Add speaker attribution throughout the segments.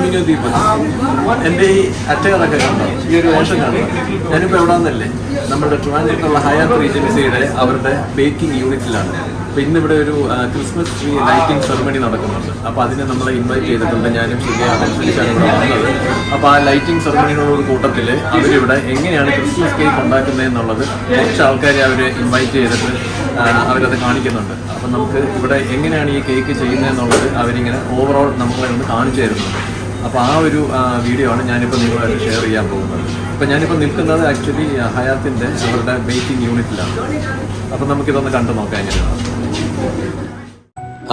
Speaker 1: ഡൊമിനിയോ ദീപക്സ്. എൻ്റെ ഈ അറ്റകളൊക്കെ കണ്ടോ, ഈ ഒരു വേഷം കണ്ടോ? ഞാനിപ്പോൾ എവിടെയാണെന്നല്ലേ, നമ്മുടെ ട്രിവാൻഡ്രത്തുള്ള ഹയാത്ത് റീജൻസിയുടെ അവരുടെ ബേക്കിംഗ് യൂണിറ്റിലാണ്. അപ്പോൾ ഇന്നിവിടെ ഒരു ക്രിസ്മസ് ട്രീ ലൈറ്റിംഗ് സെറമണി നടക്കുന്നുണ്ട്. അപ്പോൾ അതിനെ നമ്മളെ ഇൻവൈറ്റ് ചെയ്തിട്ടുണ്ട്. ഞാനും ശരിയ അതനുസരിച്ചാണ് ഇവിടെ വന്നത്. അപ്പോൾ ആ ലൈറ്റിംഗ് സെറമണിയോട് കൂട്ടത്തിൽ അവരിവിടെ എങ്ങനെയാണ് ക്രിസ്മസ് കേക്ക് ഉണ്ടാക്കുന്നത് എന്നുള്ളത് കുറച്ച് ആൾക്കാരെ അവർ ഇൻവൈറ്റ് ചെയ്തിട്ട് അവരത് കാണിക്കുന്നുണ്ട്. അപ്പം നമുക്ക് ഇവിടെ എങ്ങനെയാണ് ഈ കേക്ക് ചെയ്യുന്നതെന്നുള്ളത് അവരിങ്ങനെ ഓവറോൾ നമ്മളെ ഒന്ന് കാണിച്ചു തരുന്നുണ്ട്. അപ്പോൾ ആ ഒരു വീഡിയോ ആണ് ഞാനിപ്പോൾ നിങ്ങളുമായിട്ട് ഷെയർ ചെയ്യാൻ പോകുന്നത്. അപ്പോൾ ഞാനിപ്പോൾ നിൽക്കുന്നത് ആക്ച്വലി ഹയാത്തിൻ്റെ അവരുടെ ബേക്കിംഗ് യൂണിറ്റിലാണ്. അപ്പോൾ നമുക്കിതൊന്ന് കണ്ടു നോക്കാം എങ്ങനെയാണ്.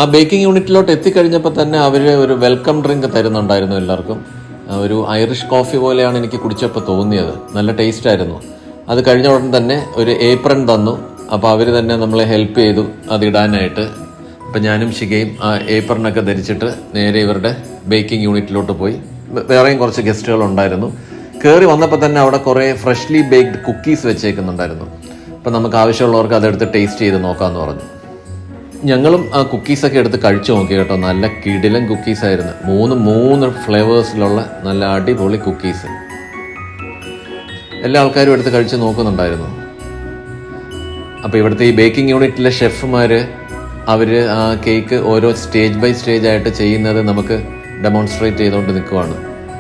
Speaker 1: ആ ബേക്കിംഗ് യൂണിറ്റിലോട്ട് എത്തിക്കഴിഞ്ഞപ്പോൾ തന്നെ അവർ ഒരു വെൽക്കം ഡ്രിങ്ക് തരുന്നുണ്ടായിരുന്നു എല്ലാവർക്കും. ഒരു ഐറിഷ് കോഫി പോലെയാണ് എനിക്ക് കുടിച്ചപ്പോൾ തോന്നിയത്. നല്ല ടേസ്റ്റ് ആയിരുന്നു. അത് കഴിഞ്ഞ ഉടൻ തന്നെ ഒരു ഏപ്രൺ തന്നു. അപ്പോൾ അവർ തന്നെ നമ്മളെ ഹെൽപ്പ് ചെയ്തു അതിടാനായിട്ട്. അപ്പം ഞാനും ശിഖയും ആ ഏപ്രണൊക്കെ ധരിച്ചിട്ട് നേരെ ഇവരുടെ ബേക്കിംഗ് യൂണിറ്റിലോട്ട് പോയി. വേറെയും കുറച്ച് ഗസ്റ്റുകളുണ്ടായിരുന്നു. കയറി വന്നപ്പോൾ തന്നെ അവിടെ കുറേ ഫ്രഷ്ലി ബേക്ക്ഡ് കുക്കീസ് വെച്ചേക്കുന്നുണ്ടായിരുന്നു. അപ്പം നമുക്ക് ആവശ്യമുള്ളവർക്ക് അതെടുത്ത് ടേസ്റ്റ് ചെയ്ത് നോക്കാമെന്ന് പറഞ്ഞു. ഞങ്ങളും ആ കുക്കീസൊക്കെ എടുത്ത് കഴിച്ചു നോക്കി കേട്ടോ. നല്ല കിടിലൻ കുക്കീസായിരുന്നു. മൂന്ന് ഫ്ലേവേഴ്സിലുള്ള നല്ല അടിപൊളി കുക്കീസ്. എല്ലാ ആൾക്കാരും എടുത്ത് കഴിച്ച് നോക്കുന്നുണ്ടായിരുന്നു. അപ്പോൾ ഇവിടുത്തെ ഈ ബേക്കിംഗ് യൂണിറ്റിലെ ഷെഫുമാർ അവർ ആ കേക്ക് ഓരോ സ്റ്റേജ് ബൈ സ്റ്റേജ് ആയിട്ട് ചെയ്യുന്നത് നമുക്ക് ഡെമോൺസ്ട്രേറ്റ് ചെയ്തുകൊണ്ട് നിൽക്കുവാണ്.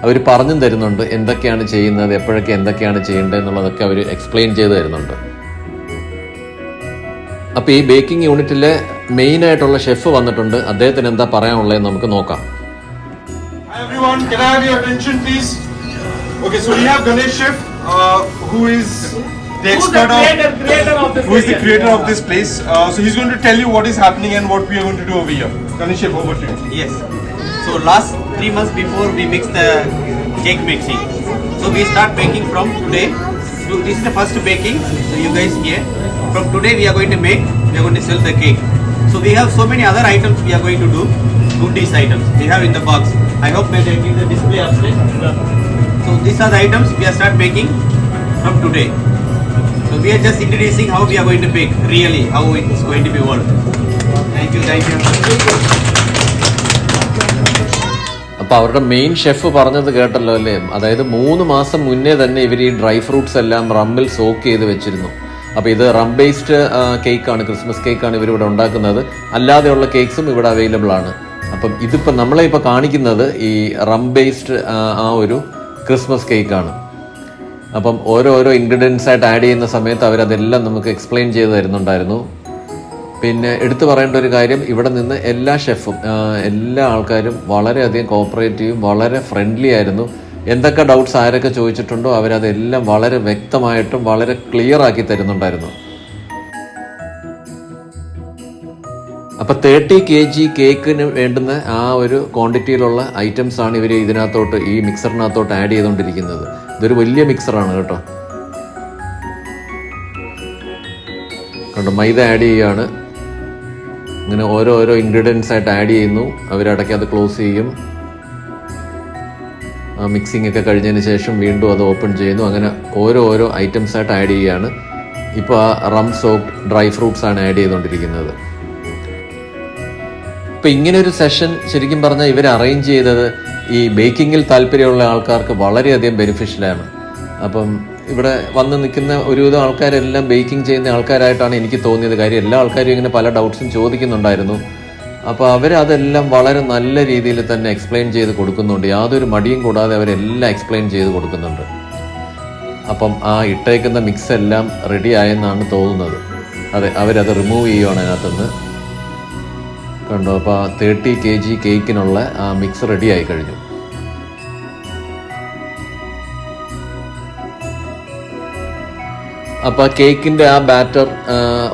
Speaker 1: അവർ പറഞ്ഞും തരുന്നുണ്ട് എന്തൊക്കെയാണ് ചെയ്യുന്നത്, എപ്പോഴൊക്കെ എന്തൊക്കെയാണ് ചെയ്യേണ്ടത് എന്നുള്ളതൊക്കെ അവർ എക്സ്പ്ലെയിൻ ചെയ്ത് തരുന്നുണ്ട്. അപ്പോൾ ഈ ബേക്കിംഗ് യൂണിറ്റിലെ മെയിൻ ആയിട്ടുള്ള ഷെഫ് വന്നിട്ടുണ്ട്. അദ്ദേഹത്തിന് എന്താ പറയാനുള്ളതെന്ന് നമുക്ക് നോക്കാം.
Speaker 2: Hi everyone, can I have your attention please? Okay, so we have Ganesh chef who is the expert who is the creator of this place. So he's going to tell you what is happening and what we are going to do over here. Ganesh chef, over to you.
Speaker 3: Yes. So last 3 months before we mix the cake mixing. So we start baking from today. So this is the first baking. So you guys here. From today we are going to make. We are going to sell the cake. So we have so many other items we are going to do. Goodies items we have in the box. I hope they give the display upstairs. So these are the items we are start baking from today. So we are just introducing how we are going to bake, really how it is going to be worked. Thank you.
Speaker 1: അപ്പോൾ അവരുടെ main chef പറഞ്ഞത് കേട്ടല്ലോ അല്ലേ? അതായത് 3 മാസം മുന്നേ തന്നെ ഇവർ ഈ ഡ്രൈ ഫ്രൂട്ട്സ് എല്ലാം റമ്മിൽ സോക്ക് ചെയ്ത് വെച്ചിരുന്നു. അപ്പോൾ ഇത് റം ബേസ്ഡ് കേക്കാണ്, ക്രിസ്മസ് കേക്കാണ് ഇവരിവിടെ ഉണ്ടാക്കുന്നത്. അല്ലാതെയുള്ള കേക്ക്സും ഇവിടെ അവൈലബിൾ ആണ്. അപ്പം ഇതിപ്പോൾ നമ്മളെ ഇപ്പോൾ കാണിക്കുന്നത് ഈ റം ബേസ്ഡ് ആ ഒരു ക്രിസ്മസ് കേക്കാണ്. അപ്പം ഓരോരോ ഇൻഗ്രീഡിയൻസ് ആയിട്ട് ആഡ് ചെയ്യുന്ന സമയത്ത് അവരതെല്ലാം നമുക്ക് എക്സ്പ്ലെയിൻ ചെയ്ത് തരുന്നുണ്ടായിരുന്നു. പിന്നെ എടുത്തു പറയേണ്ട ഒരു കാര്യം, ഇവിടെ നിന്ന് എല്ലാ ഷെഫും എല്ലാ ആൾക്കാരും വളരെയധികം കോപ്പറേറ്റീവും വളരെ ഫ്രണ്ട്ലി ആയിരുന്നു. എന്തൊക്കെ ഡൗട്ട്സ് ആരൊക്കെ ചോദിച്ചിട്ടുണ്ടോ അവരതെല്ലാം വളരെ വ്യക്തമായിട്ടും വളരെ ക്ലിയർ ആക്കി തരുന്നുണ്ടായിരുന്നു. അപ്പോൾ 30 kg കേക്കിന് വേണ്ടുന്ന ആ ഒരു ക്വാണ്ടിറ്റിയിലുള്ള ഐറ്റംസ് ആണ് ഇവർ ഇതിനകത്തോട്ട് ഈ മിക്സറിനകത്തോട്ട് ആഡ് ചെയ്തുകൊണ്ടിരിക്കുന്നത്. ഇതൊരു വലിയ മിക്സറാണ് കേട്ടോ. കണ്ടോ, മൈദ ആഡ് ചെയ്യുകയാണ്. ഇങ്ങനെ ഓരോരോ ഇൻഗ്രീഡിയൻസ് ആയിട്ട് ആഡ് ചെയ്യുന്നു. അവരിടയ്ക്ക് അത് ക്ലോസ് ചെയ്യും. മിക്സിംഗ് ഒക്കെ കഴിഞ്ഞതിന് ശേഷം വീണ്ടും അത് ഓപ്പൺ ചെയ്യുന്നു. അങ്ങനെ ഓരോ ഐറ്റംസ് ആയിട്ട് ആഡ് ചെയ്യുകയാണ്. ഇപ്പോൾ ആ റം സോക്ഡ് ഡ്രൈ ഫ്രൂട്ട്സ് ആണ് ആഡ് ചെയ്തുകൊണ്ടിരിക്കുന്നത്. ഇപ്പം ഇങ്ങനെ ഒരു സെഷൻ ശരിക്കും പറഞ്ഞാൽ ഇവർ അറേഞ്ച് ചെയ്തത് ഈ ബേക്കിങ്ങിൽ താല്പര്യമുള്ള ആൾക്കാർക്ക് വളരെയധികം ബെനിഫിഷ്യലാണ്. അപ്പം ഇവിടെ വന്ന് നിൽക്കുന്ന ഒരുവിധം ആൾക്കാരെല്ലാം ബേക്കിംഗ് ചെയ്യുന്ന ആൾക്കാരായിട്ടാണ് എനിക്ക് തോന്നിയത്. കാര്യം എല്ലാ ആൾക്കാരും ഇങ്ങനെ പല ഡൗട്ട്സും ചോദിക്കുന്നുണ്ടായിരുന്നു. അപ്പോൾ അവരതെല്ലാം വളരെ നല്ല രീതിയിൽ തന്നെ എക്സ്പ്ലെയിൻ ചെയ്ത് കൊടുക്കുന്നുണ്ട്. യാതൊരു മടിയും കൂടാതെ അവരെല്ലാം എക്സ്പ്ലെയിൻ ചെയ്ത് കൊടുക്കുന്നുണ്ട്. അപ്പം ആ ഇട്ടേക്കുന്ന മിക്സ് എല്ലാം റെഡി ആയെന്നാണ് തോന്നുന്നത്. അതെ, അവരത് റിമൂവ് ചെയ്യുവാണ് അതിനകത്തുനിന്ന്. കണ്ടോ, അപ്പോൾ 30 kg കേക്കിനുള്ള ആ മിക്സ് റെഡി ആയി കഴിഞ്ഞു. അപ്പോൾ കേക്കിൻ്റെ ആ ബാറ്റർ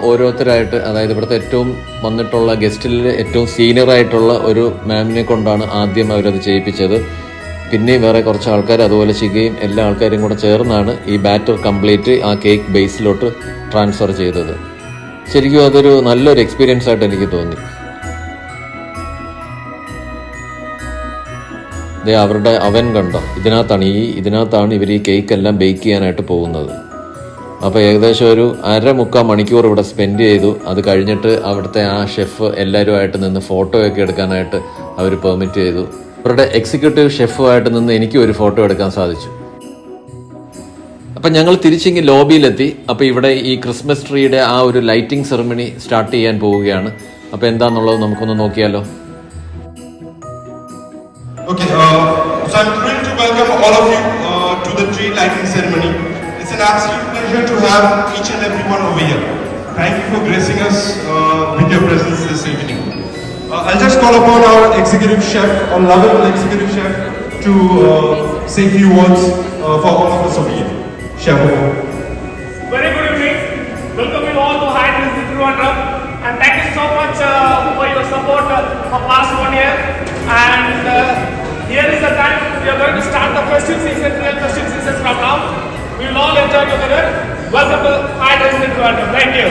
Speaker 1: ഓരോരുത്തരായിട്ട്, അതായത് ഇവിടുത്തെ ഏറ്റവും വന്നിട്ടുള്ള ഗസ്റ്റിൽ ഏറ്റവും സീനിയറായിട്ടുള്ള ഒരു മാമിനെ കൊണ്ടാണ് ആദ്യം അവരത് ചെയ്യിപ്പിച്ചത്. പിന്നെയും വേറെ കുറച്ച് ആൾക്കാർ, അതുപോലെ ശിഖയും എല്ലാ ആൾക്കാരും കൂടെ ചേർന്നാണ് ഈ ബാറ്റർ കംപ്ലീറ്റ് ആ കേക്ക് ബേസിലോട്ട് ട്രാൻസ്ഫർ ചെയ്തത്. ശരിക്കും അതൊരു നല്ലൊരു എക്സ്പീരിയൻസ് ആയിട്ട് എനിക്ക് തോന്നി. അവരുടെ അവൻ കണ്ടോ, ഇതിനകത്താണ് ഇവർ ഈ കേക്കെല്ലാം ബേക്ക് ചെയ്യാനായിട്ട് പോകുന്നത്. അപ്പോൾ ഏകദേശം ഒരു 1.25 മണിക്കൂർ ഇവിടെ സ്പെൻഡ് ചെയ്തു. അത് കഴിഞ്ഞിട്ട് അവിടുത്തെ ആ ഷെഫ് എല്ലാവരുമായിട്ട് നിന്ന് ഫോട്ടോയൊക്കെ എടുക്കാനായിട്ട് അവർ പെർമിറ്റ് ചെയ്തു. അവരുടെ എക്സിക്യൂട്ടീവ് ഷെഫുമായിട്ട് നിന്ന് എനിക്ക് ഒരു ഫോട്ടോ എടുക്കാൻ സാധിച്ചു. അപ്പം ഞങ്ങൾ തിരിച്ചിങ്ങി ലോബിയിലെത്തി. അപ്പോൾ ഇവിടെ ഈ ക്രിസ്മസ് ട്രീയുടെ ആ ഒരു ലൈറ്റിംഗ് സെറമണി സ്റ്റാർട്ട് ചെയ്യാൻ പോവുകയാണ്. അപ്പോൾ എന്താണെന്നുള്ളത് നമുക്കൊന്ന് നോക്കിയാലോ.
Speaker 2: Okay, so I'm thrilled to welcome all of you to the tree lighting ceremony. It's an absolute pleasure to have each and every one over here. Thank you for gracing us with your presence this evening. I'll just call upon our executive chef, our lovable executive chef, to say a few words for all of us over here. Chef.
Speaker 4: Very good evening. Welcome you all to HYATT REGENCY TRIVANDRUM, and thank you so much for your support for past 1 year. And here is the time we are going to start the festive season, real festive season from now. We will all enjoy together. Welcome to HYATT REGENCY TRIVANDRUM. Thank you.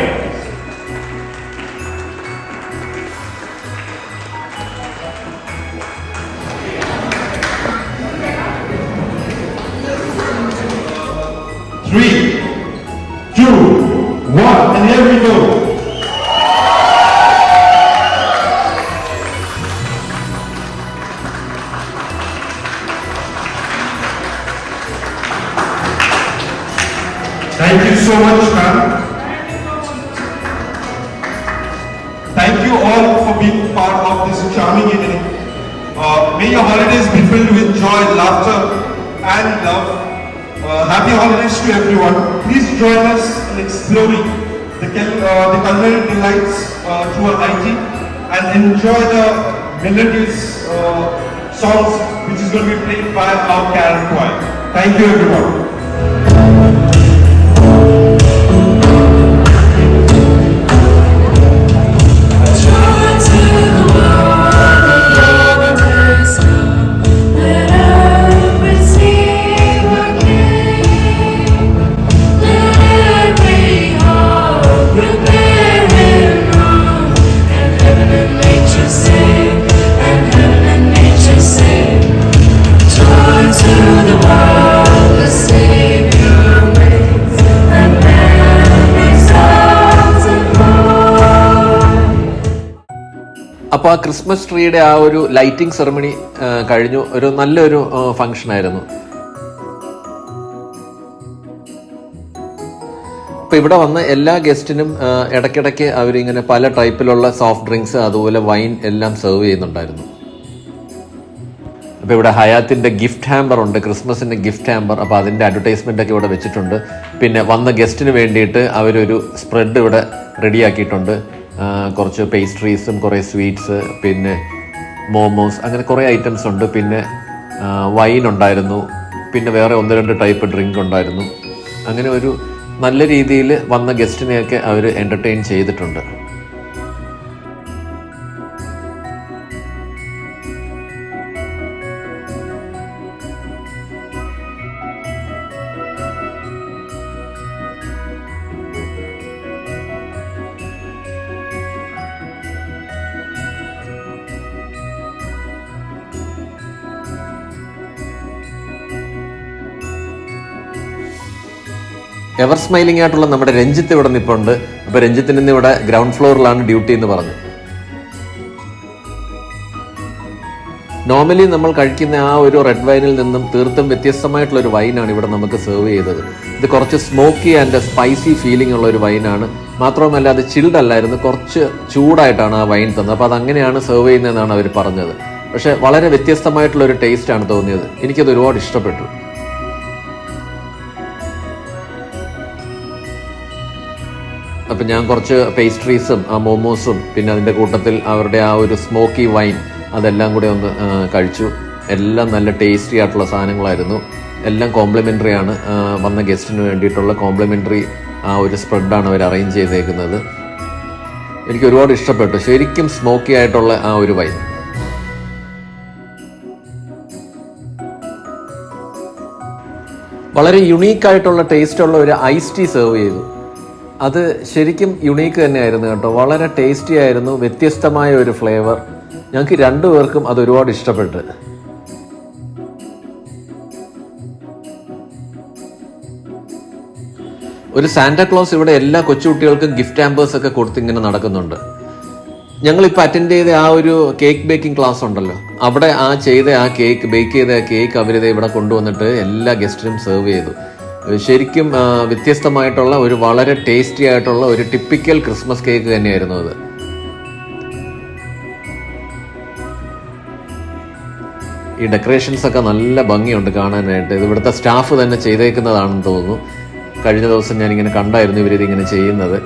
Speaker 2: Three, two, one, and here we go. Thank you so much, ma'am. Thank you all for being part of this charming evening. May your holidays be filled with joy, laughter, and love. Happy holidays to everyone. Please join us in exploring the culinary delights through our lighting and enjoy the melodious songs which is going to be played by our carol choir. Thank you, everyone.
Speaker 1: അപ്പോൾ ആ Christmas ട്രീയുടെ ആ ഒരു lighting ceremony കഴിഞ്ഞു. ഒരു നല്ലൊരു function ആയിരുന്നു. അപ്പോൾ ഇവിടെ വന്ന് എല്ലാ ഗസ്റ്റിനും ഇടയ്ക്കിടയ്ക്ക് അവരിങ്ങനെ പല ടൈപ്പിലുള്ള സോഫ്റ്റ് ഡ്രിങ്ക്സ് അതുപോലെ വൈൻ എല്ലാം സെർവ് ചെയ്യുന്നുണ്ടായിരുന്നു. അപ്പോൾ ഇവിടെ ഹയാത്തിൻ്റെ ഗിഫ്റ്റ് ഹാമ്പർ ഉണ്ട്, ക്രിസ്മസിൻ്റെ ഗിഫ്റ്റ് ഹാമ്പർ. അപ്പോൾ അതിൻ്റെ അഡ്വർടൈസ്മെൻ്റ് ഒക്കെ ഇവിടെ വെച്ചിട്ടുണ്ട്. പിന്നെ വന്ന ഗസ്റ്റിന് വേണ്ടിയിട്ട് അവരൊരു സ്പ്രെഡ് ഇവിടെ റെഡിയാക്കിയിട്ടുണ്ട്. കുറച്ച് പേസ്ട്രീസും കുറേ സ്വീറ്റ്സ്, പിന്നെ മോമോസ്, അങ്ങനെ കുറേ ഐറ്റംസ് ഉണ്ട്. പിന്നെ വൈൻ ഉണ്ടായിരുന്നു, പിന്നെ വേറെ 1-2 ടൈപ്പ് ഡ്രിങ്ക് ഉണ്ടായിരുന്നു. അങ്ങനെ ഒരു നല്ല രീതിയിൽ വന്ന ഗസ്റ്റിനെയൊക്കെ അവർ എൻ്റർടൈൻ ചെയ്തിട്ടുണ്ട്. എവർ സ്മൈലിംഗ് ആയിട്ടുള്ള നമ്മുടെ രഞ്ജിത്ത് ഇവിടെ നിൽപ്പുണ്ട്. അപ്പോൾ രഞ്ജിത്തിന് ഇന്ന് ഇവിടെ ഗ്രൗണ്ട് ഫ്ലോറിലാണ് ഡ്യൂട്ടി എന്ന് പറഞ്ഞു. നോർമലി നമ്മൾ കഴിക്കുന്ന ആ ഒരു റെഡ് വൈനിൽ നിന്നും തീർത്തും വ്യത്യസ്തമായിട്ടുള്ളൊരു വൈനാണ് ഇവിടെ നമുക്ക് സെർവ് ചെയ്തത്. ഇത് കുറച്ച് സ്മോക്കി ആൻഡ് സ്പൈസി ഫീലിംഗ് ഉള്ള ഒരു വൈനാണ്. മാത്രവുമല്ല അത് ചിൽഡ് അല്ലായിരുന്നു, കുറച്ച് ചൂടായിട്ടാണ് ആ വൈൻ തന്നത്. അപ്പോൾ അതങ്ങനെയാണ് സെർവ് ചെയ്യുന്നതെന്നാണ് അവർ പറഞ്ഞത്. പക്ഷേ വളരെ വ്യത്യസ്തമായിട്ടുള്ളൊരു ടേസ്റ്റാണ് തോന്നിയത്. എനിക്കത് ഒരുപാട് ഇഷ്ടപ്പെട്ടു. അപ്പം ഞാൻ കുറച്ച് പേസ്ട്രീസും ആ മോമോസും പിന്നെ അതിൻ്റെ കൂട്ടത്തിൽ അവരുടെ ആ ഒരു സ്മോക്കി വൈൻ അതെല്ലാം കൂടെ ഒന്ന് കഴിച്ചു. എല്ലാം നല്ല ടേസ്റ്റി ആയിട്ടുള്ള സാധനങ്ങളായിരുന്നു. എല്ലാം കോംപ്ലിമെൻ്ററി ആണ്. വന്ന ഗസ്റ്റിന് വേണ്ടിയിട്ടുള്ള കോംപ്ലിമെൻ്ററി ആ ഒരു സ്പ്രെഡാണ് അവർ അറേഞ്ച് ചെയ്തേക്കുന്നത്. എനിക്ക് ഒരുപാട് ഇഷ്ടപ്പെട്ടു. ശരിക്കും സ്മോക്കി ആയിട്ടുള്ള ആ ഒരു വൈൻ. വളരെ യുണീക്കായിട്ടുള്ള ടേസ്റ്റുള്ള ഒരു ഐസ് ടീ സെർവ് ചെയ്തു. അത് ശരിക്കും യുണീക്ക് തന്നെയായിരുന്നു കേട്ടോ. വളരെ ടേസ്റ്റി ആയിരുന്നു, വ്യത്യസ്തമായ ഒരു ഫ്ലേവർ. ഞങ്ങൾക്ക് 2 പേർക്കും അത് ഒരുപാട് ഇഷ്ടപ്പെട്ടു. ഒരു സാന്റാക്ലോസ് ഇവിടെ എല്ലാ കൊച്ചുകുട്ടികൾക്കും ഗിഫ്റ്റ് ഹാമ്പേഴ്സ് ഒക്കെ കൊടുത്ത് ഇങ്ങനെ നടക്കുന്നുണ്ട്. ഞങ്ങളിപ്പോൾ അറ്റൻഡ് ചെയ്ത ആ ഒരു കേക്ക് ബേക്കിംഗ് ക്ലാസ് ഉണ്ടല്ലോ, അവിടെ ബേക്ക് ചെയ്ത കേക്ക് അവരിത് ഇവിടെ കൊണ്ടുവന്നിട്ട് എല്ലാ ഗസ്റ്റിനും സെർവ് ചെയ്തു. ശരിക്കും വ്യത്യസ്തമായിട്ടുള്ള ഒരു വളരെ ടേസ്റ്റി ആയിട്ടുള്ള ഒരു ടിപ്പിക്കൽ ക്രിസ്മസ് കേക്ക് തന്നെയായിരുന്നു അത്. ഈ ഡെക്കറേഷൻസ് ഒക്കെ നല്ല ഭംഗിയുണ്ട് കാണാനായിട്ട്. ഇത് ഇവിടുത്തെ സ്റ്റാഫ് തന്നെ ചെയ്തേക്കുന്നതാണെന്ന് തോന്നുന്നു. കഴിഞ്ഞ ദിവസം ഞാനിങ്ങനെ കണ്ടായിരുന്നു ഇവരിതിങ്ങനെ ചെയ്യുന്നത്.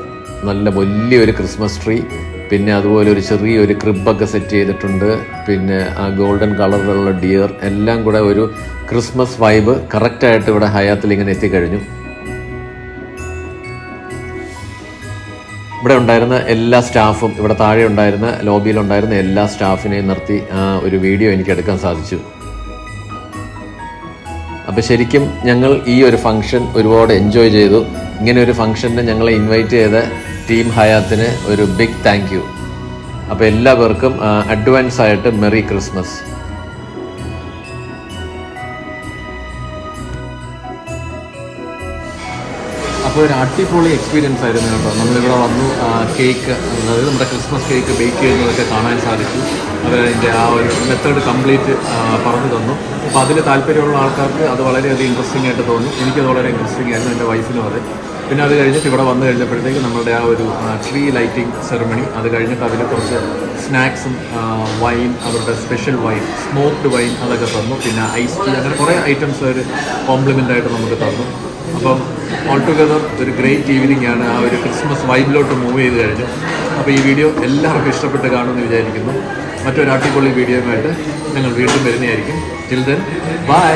Speaker 1: നല്ല വലിയൊരു ക്രിസ്മസ് ട്രീ, പിന്നെ അതുപോലെ ഒരു ചെറിയൊരു ക്രിബൊക്കെ സെറ്റ് ചെയ്തിട്ടുണ്ട്. പിന്നെ ആ ഗോൾഡൻ കളറിലുള്ള ഡിയർ, എല്ലാം കൂടെ ഒരു ക്രിസ്മസ് വൈബ് കറക്റ്റായിട്ട് ഇവിടെ ഹയാത്തിൽ ഇങ്ങനെ എത്തിക്കഴിഞ്ഞു. ഇവിടെ ഉണ്ടായിരുന്ന എല്ലാ സ്റ്റാഫും, ഇവിടെ താഴെ ഉണ്ടായിരുന്ന ലോബിയിലുണ്ടായിരുന്ന എല്ലാ സ്റ്റാഫിനെയും നിർത്തി ഒരു വീഡിയോ എനിക്ക് എടുക്കാൻ സാധിച്ചു. അപ്പോൾ ശരിക്കും ഞങ്ങൾ ഈ ഒരു ഫംഗ്ഷൻ ഒരുപാട് എൻജോയ് ചെയ്തു. ഇങ്ങനെ ഒരു ഫംഗ്ഷന് ഞങ്ങളെ ഇൻവൈറ്റ് ചെയ്ത ടീം ഹയാത്തിന് ഒരു ബിഗ് താങ്ക് യു. അപ്പോൾ എല്ലാവർക്കും അഡ്വാൻസ് ആയിട്ട് മെറി ക്രിസ്മസ്. അപ്പോൾ ഒരു അടിപൊളി എക്സ്പീരിയൻസ് ആയിരുന്നു കേട്ടോ. നമ്മളിവിടെ വന്നു കേക്ക്, അതായത് നമ്മുടെ ക്രിസ്മസ് കേക്ക് ബേക്ക് ചെയ്യുന്നതൊക്കെ കാണാൻ സാധിച്ചു. അതിൻ്റെ ആ ഒരു മെത്തേഡ് കംപ്ലീറ്റ് പറഞ്ഞു തന്നു. അപ്പോൾ അതിൽ താല്പര്യമുള്ള ആൾക്കാർക്ക് അത് വളരെയധികം ഇൻട്രസ്റ്റിംഗ് ആയിട്ട് തോന്നി. എനിക്കത് വളരെ ഇൻട്രസ്റ്റിംഗ് ആയിരുന്നു, എൻ്റെ വൈഫിനും അതെ. പിന്നെ അത് കഴിഞ്ഞിട്ട് ഇവിടെ വന്നു കഴിഞ്ഞപ്പോഴത്തേക്ക് നമ്മളുടെ ആ ഒരു ട്രീ ലൈറ്റിംഗ് സെറമണി, അത് കഴിഞ്ഞിട്ട് അതിൽ കുറച്ച് സ്നാക്സും വൈൻ, അവരുടെ സ്പെഷ്യൽ വൈൻ, സ്മോക്ക്ഡ് വൈൻ അതൊക്കെ തന്നു. പിന്നെ ഐസ് ടീ, അങ്ങനെ കുറേ ഐറ്റംസ് ഒരു കോംപ്ലിമെൻ്റ് ആയിട്ട് നമുക്ക് തന്നു. അപ്പം ഓൾ ടുഗദർ ഒരു ഗ്രേറ്റ് ഈവനിങ് ആണ്. ആ ഒരു ക്രിസ്മസ് വൈബിലോട്ട് മൂവ് ചെയ്ത് കഴിഞ്ഞു. അപ്പോൾ ഈ വീഡിയോ എല്ലാവർക്കും ഇഷ്ടപ്പെട്ട് കാണുമെന്ന് വിചാരിക്കുന്നു. മറ്റൊരു അടിപൊളി വീഡിയോയുമായിട്ട് ഞങ്ങൾ വീണ്ടും വരുന്നതായിരിക്കും. Till then bye.